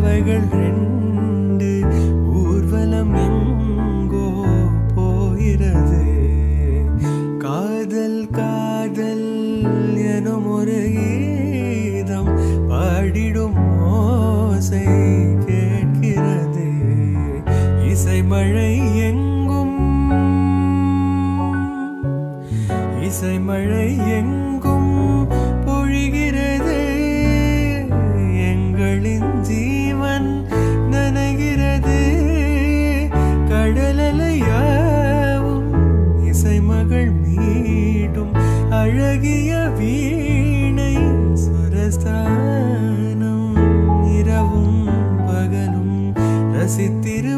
பறவைகள் ரெண்டு ஊர்வலம் எங்கோ போகிறது. காதல் காதல் எனும் ஒரு கீதம் பாடிடும் ஓசை கேட்கிறது. இசை மழை எங்கும் இசை மழை எங்கும் பொழிகிறது. எங்களின் ஜீவன் நனைகிறது. கடலலையாவும் இசை மகள் மீடும் அழகிய வீணை சுரஸ்தானம். இரவும் பகலும் ரசித்திரு